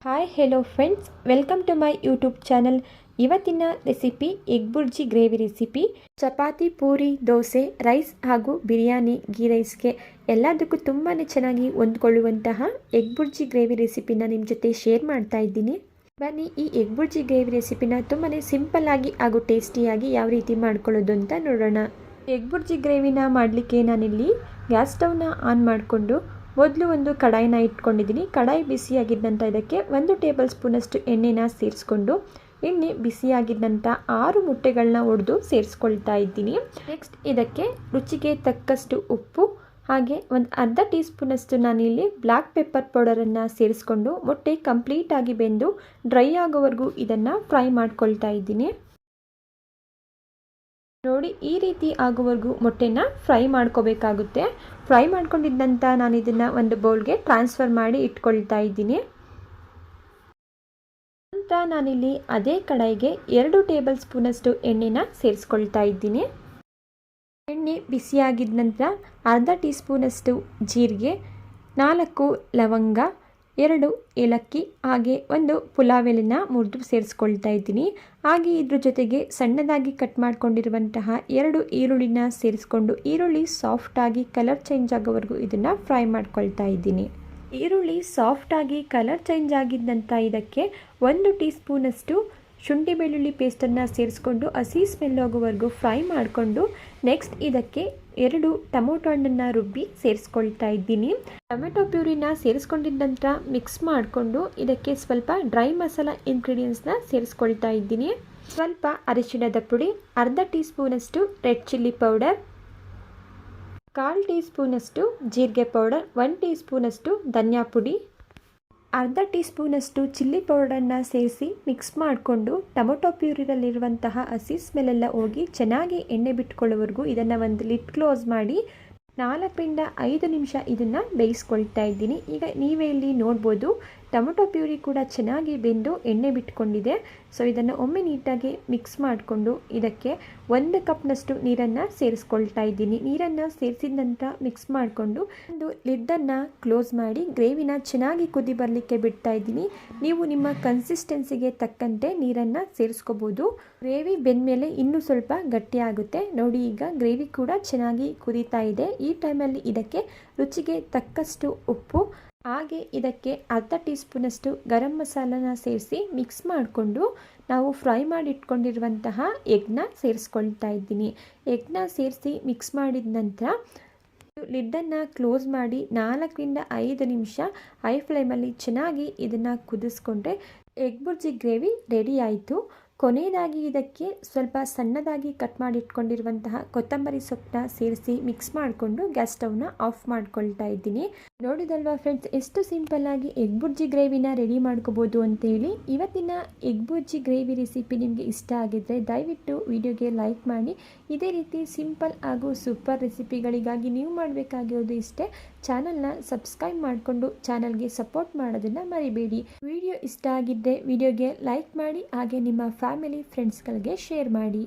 Hi hello friends, welcome to my YouTube channel. ಇವತ್ತಿನ recipe egg bhurji gravy recipe. Chapati, puri, dosa, rice ಹಾಗೂ ಬಿರಿಯಾನಿ, ಗೀ ರೈಸ್ಗೆ ಎಲ್ಲದಕ್ಕೂ ತುಂಬಾ ಚೆನ್ನಾಗಿ ಹೊಂದ್ಕೊಳ್ಳುವಂತಹ ಎಗ್ ಬುರ್ಜಿ ಗ್ರೇವಿ ರೆಸಿಪಿನ ನಿಮ್ಮ ಜೊತೆ ಶೇರ್ ಮಾಡ್ತಾ ಇದ್ದೀನಿ. ಬನ್ನಿ ಈ ಎಗ್ ಬುರ್ಜಿ ಗ್ರೇವಿ ರೆಸಿಪಿನ ತುಂಬಾ ಸಿಂಪಲ್ ಆಗಿ ಹಾಗೂ ಟೇಸ್ಟಿಯಾಗಿ ಯಾವ ರೀತಿ ಮಾಡ್ಕೊಳ್ಳೋದು ಅಂತ ನೋಡೋಣ. ಎಗ್ ಬುರ್ಜಿ ಗ್ರೇವಿನ ಮಾಡಲಿಕ್ಕೆ ನಾನಿಲ್ಲಿ ಗ್ಯಾಸ್ ಸ್ಟವ್ನ ಆನ್ ಮಾಡಿಕೊಂಡು ಮೊದಲು ಒಂದು ಕಡಾಯಿನ ಇಟ್ಕೊಂಡಿದ್ದೀನಿ. ಕಡಾಯಿ ಬಿಸಿಯಾಗಿದ್ದ ನಂತರ ಇದಕ್ಕೆ 1 ಟೇಬಲ್ ಸ್ಪೂನಷ್ಟು ಎಣ್ಣೆನ ಸೇರಿಸ್ಕೊಂಡು ಎಣ್ಣೆ ಬಿಸಿಯಾಗಿದ್ದ ನಂತರ 6 ಮೊಟ್ಟೆಗಳನ್ನ ಒಡೆದು ಸೇರಿಸ್ಕೊಳ್ತಾ ಇದ್ದೀನಿ. ನೆಕ್ಸ್ಟ್ ಇದಕ್ಕೆ ರುಚಿಗೆ ತಕ್ಕಷ್ಟು ಉಪ್ಪು ಹಾಗೆ ಒಂದು ಅರ್ಧ ಟೀ ಸ್ಪೂನಷ್ಟು ನಾನಿಲ್ಲಿ ಬ್ಲ್ಯಾಕ್ ಪೆಪ್ಪರ್ ಪೌಡರನ್ನು ಸೇರಿಸ್ಕೊಂಡು ಮೊಟ್ಟೆ ಕಂಪ್ಲೀಟಾಗಿ ಬೆಂದು ಡ್ರೈ ಆಗೋವರೆಗೂ ಇದನ್ನು ಫ್ರೈ ಮಾಡ್ಕೊಳ್ತಾ ಇದ್ದೀನಿ. ನೋಡಿ, ಈ ರೀತಿ ಆಗೋವರೆಗೂ ಮೊಟ್ಟೆನ ಫ್ರೈ ಮಾಡ್ಕೋಬೇಕಾಗುತ್ತೆ. ಫ್ರೈ ಮಾಡ್ಕೊಂಡಿದ್ದಂತ ನಾನು ಇದನ್ನು ಒಂದು ಬೌಲ್ಗೆ ಟ್ರಾನ್ಸ್ಫರ್ ಮಾಡಿ ಇಟ್ಕೊಳ್ತಾ ಇದ್ದೀನಿ. ನಂತರ ನಾನಿಲ್ಲಿ ಅದೇ ಕಡಾಯಿಗೆ 2 ಟೇಬಲ್ ಸ್ಪೂನಷ್ಟು ಎಣ್ಣೆನ ಸೇರಿಸ್ಕೊಳ್ತಾ ಇದ್ದೀನಿ. ಎಣ್ಣೆ ಬಿಸಿಯಾಗಿದ್ದ ನಂತರ ಅರ್ಧ ಟೀ ಸ್ಪೂನಷ್ಟು ಜೀರಿಗೆ, 4 ಲವಂಗ, 2 ಏಲಕ್ಕಿ ಹಾಗೆ ಒಂದು ಪುಲಾವ್ ಎಲೆನ ಮುರಿದು ಸೇರಿಸ್ಕೊಳ್ತಾ ಇದ್ದೀನಿ. ಹಾಗೆ ಇದ್ರ ಜೊತೆಗೆ ಸಣ್ಣದಾಗಿ ಕಟ್ ಮಾಡ್ಕೊಂಡಿರುವಂತಹ 2 ಈರುಳ್ಳಿನ ಸೇರಿಸ್ಕೊಂಡು ಈರುಳ್ಳಿ ಸಾಫ್ಟಾಗಿ ಕಲರ್ ಚೇಂಜ್ ಆಗೋವರೆಗೂ ಇದನ್ನು ಫ್ರೈ ಮಾಡ್ಕೊಳ್ತಾ ಇದ್ದೀನಿ. ಈರುಳ್ಳಿ ಸಾಫ್ಟಾಗಿ ಕಲರ್ ಚೇಂಜ್ ಆಗಿದ್ದಂಥ ಇದಕ್ಕೆ 1 ಟೀ ಸ್ಪೂನಷ್ಟು ಶುಂಠಿ ಬೆಳ್ಳುಳ್ಳಿ ಪೇಸ್ಟನ್ನು ಸೇರಿಸ್ಕೊಂಡು ಹಸಿ ಸ್ಮೆಲ್ ಹೋಗೋವರೆಗೂ ಫ್ರೈ ಮಾಡಿಕೊಂಡು ನೆಕ್ಸ್ಟ್ ಇದಕ್ಕೆ 2 ಟೊಮೊಟೊ ಹಣ್ಣನ್ನು ರುಬ್ಬಿ ಸೇರಿಸ್ಕೊಳ್ತಾ ಇದ್ದೀನಿ. ಟೊಮೆಟೊ ಪ್ಯೂರಿನ ಸೇರಿಸ್ಕೊಂಡಿದ್ದ ನಂತರ ಮಿಕ್ಸ್ ಮಾಡಿಕೊಂಡು ಇದಕ್ಕೆ ಸ್ವಲ್ಪ ಡ್ರೈ ಮಸಾಲ ಇಂಗ್ರೀಡಿಯೆಂಟ್ಸ್ನ ಸೇರಿಸ್ಕೊಳ್ತಾ ಇದ್ದೀನಿ. ಸ್ವಲ್ಪ ಅರಿಶಿಣದ ಪುಡಿ, ಅರ್ಧ ಟೀ ಸ್ಪೂನಷ್ಟು ರೆಡ್ ಚಿಲ್ಲಿ ಪೌಡರ್, 1/4 ಟೀ ಸ್ಪೂನಷ್ಟು ಜೀರಿಗೆ ಪೌಡರ್, 1 ಟೀ ಸ್ಪೂನಷ್ಟು ಧನಿಯಾ ಪುಡಿ, ಅರ್ಧ ಟೀ ಸ್ಪೂನಷ್ಟು ಚಿಲ್ಲಿ ಪೌಡರನ್ನು ಸೇರಿಸಿ ಮಿಕ್ಸ್ ಮಾಡಿಕೊಂಡು ಟೊಮೊಟೊ ಪ್ಯೂರಿನಲ್ಲಿರುವಂತಹ ಹಸಿ ಸ್ಮೆಲ್ಲೆಲ್ಲ ಹೋಗಿ ಚೆನ್ನಾಗಿ ಎಣ್ಣೆ ಬಿಟ್ಕೊಳ್ಳೋವರೆಗೂ ಇದನ್ನು ಒಂದು ಲಿಡ್ ಕ್ಲೋಸ್ ಮಾಡಿ 4 ರಿಂದ 5 ನಿಮಿಷ ಇದನ್ನು ಬೇಯಿಸ್ಕೊಳ್ತಾ ಇದ್ದೀನಿ. ಈಗ ನೀವೇ ಇಲ್ಲಿ ನೋಡ್ಬೋದು ಟೊಮೊಟೊ ಪ್ಯೂರಿ ಕೂಡ ಚೆನ್ನಾಗಿ ಬೆಂದು ಎಣ್ಣೆ ಬಿಟ್ಕೊಂಡಿದೆ. ಸೊ ಇದನ್ನು ಒಮ್ಮೆ ನೀಟಾಗಿ ಮಿಕ್ಸ್ ಮಾಡಿಕೊಂಡು ಇದಕ್ಕೆ 1 ಕಪ್ನಷ್ಟು ನೀರನ್ನು ಸೇರಿಸ್ಕೊಳ್ತಾ ಇದ್ದೀನಿ. ನೀರನ್ನು ಸೇರಿಸಿದ ನಂತರ ಮಿಕ್ಸ್ ಮಾಡಿಕೊಂಡು ಒಂದು ಲಿಡ್ಡನ್ನು ಕ್ಲೋಸ್ ಮಾಡಿ ಗ್ರೇವಿನ ಚೆನ್ನಾಗಿ ಕುದಿ ಬರಲಿಕ್ಕೆ ಬಿಡ್ತಾ ಇದ್ದೀನಿ. ನೀವು ನಿಮ್ಮ ಕನ್ಸಿಸ್ಟೆನ್ಸಿಗೆ ತಕ್ಕಂತೆ ನೀರನ್ನು ಸೇರಿಸ್ಕೋಬೋದು. ಗ್ರೇವಿ ಬೆಂದಮೇಲೆ ಇನ್ನೂ ಸ್ವಲ್ಪ ಗಟ್ಟಿಯಾಗುತ್ತೆ. ನೋಡಿ, ಈಗ ಗ್ರೇವಿ ಕೂಡ ಚೆನ್ನಾಗಿ ಕುದೀತಾ ಇದೆ. ಈ ಟೈಮಲ್ಲಿ ಇದಕ್ಕೆ ರುಚಿಗೆ ತಕ್ಕಷ್ಟು ಉಪ್ಪು ಹಾಗೆ ಇದಕ್ಕೆ ಅರ್ಧ ಟೀ ಸ್ಪೂನಷ್ಟು ಗರಂ ಮಸಾಲನ ಸೇರಿಸಿ ಮಿಕ್ಸ್ ಮಾಡಿಕೊಂಡು ನಾವು ಫ್ರೈ ಮಾಡಿ ಇಟ್ಕೊಂಡಿರುವಂತಹ ಎಗ್ನ ಸೇರಿಸ್ಕೊಳ್ತಾ ಇದ್ದೀನಿ. ಎಗ್ನ ಸೇರಿಸಿ ಮಿಕ್ಸ್ ಮಾಡಿದ ನಂತರ ಲಿಡ್ಡನ್ನು ಕ್ಲೋಸ್ ಮಾಡಿ 4 ರಿಂದ 5 ನಿಮಿಷ ಹೈ ಫ್ಲೇಮಲ್ಲಿ ಚೆನ್ನಾಗಿ ಇದನ್ನು ಕುದಿಸ್ಕೊಂಡ್ರೆ ಎಗ್ ಬುರ್ಜಿ ಗ್ರೇವಿ ರೆಡಿ ಆಯಿತು. ಕೊನೆಯದಾಗಿ ಇದಕ್ಕೆ ಸ್ವಲ್ಪ ಸಣ್ಣದಾಗಿ ಕಟ್ ಮಾಡಿ ಇಟ್ಕೊಂಡಿರುವಂತಹ ಕೊತ್ತಂಬರಿ ಸೊಪ್ಪನ್ನ ಸೇರಿಸಿ ಮಿಕ್ಸ್ ಮಾಡಿಕೊಂಡು ಗ್ಯಾಸ್ ಸ್ಟವ್ನ ಆಫ್ ಮಾಡ್ಕೊಳ್ತಾ ಇದ್ದೀನಿ. ನೋಡಿದಲ್ವಾ ಫ್ರೆಂಡ್ಸ್, ಎಷ್ಟು ಸಿಂಪಲ್ಲಾಗಿ ಎಗ್ ಬುರ್ಜಿ ಗ್ರೇವಿನ ರೆಡಿ ಮಾಡ್ಕೋಬೋದು ಅಂತೇಳಿ. ಇವತ್ತಿನ ಎಗ್ ಬುರ್ಜಿ ಗ್ರೇವಿ ರೆಸಿಪಿ ನಿಮಗೆ ಇಷ್ಟ ಆಗಿದ್ದರೆ ದಯವಿಟ್ಟು ವಿಡಿಯೋಗೆ ಲೈಕ್ ಮಾಡಿ. ಇದೇ ರೀತಿ ಸಿಂಪಲ್ ಹಾಗೂ ಸೂಪರ್ ರೆಸಿಪಿಗಳಿಗಾಗಿ ನೀವು ಮಾಡಬೇಕಾಗಿರೋದು ಇಷ್ಟೇ, ಚಾನಲ್ನ ಸಬ್ಸ್ಕ್ರೈಬ್ ಮಾಡಿಕೊಂಡು ಚಾನಲ್ಗೆ ಸಪೋರ್ಟ್ ಮಾಡೋದನ್ನು ಮರಿಬೇಡಿ. ವಿಡಿಯೋ ಇಷ್ಟ ಆಗಿದ್ದರೆ ವಿಡಿಯೋಗೆ ಲೈಕ್ ಮಾಡಿ ಹಾಗೆ ನಿಮ್ಮ ಫ್ಯಾಮಿಲಿ ಫ್ರೆಂಡ್ಸ್ಗಳಿಗೆ ಶೇರ್ ಮಾಡಿ.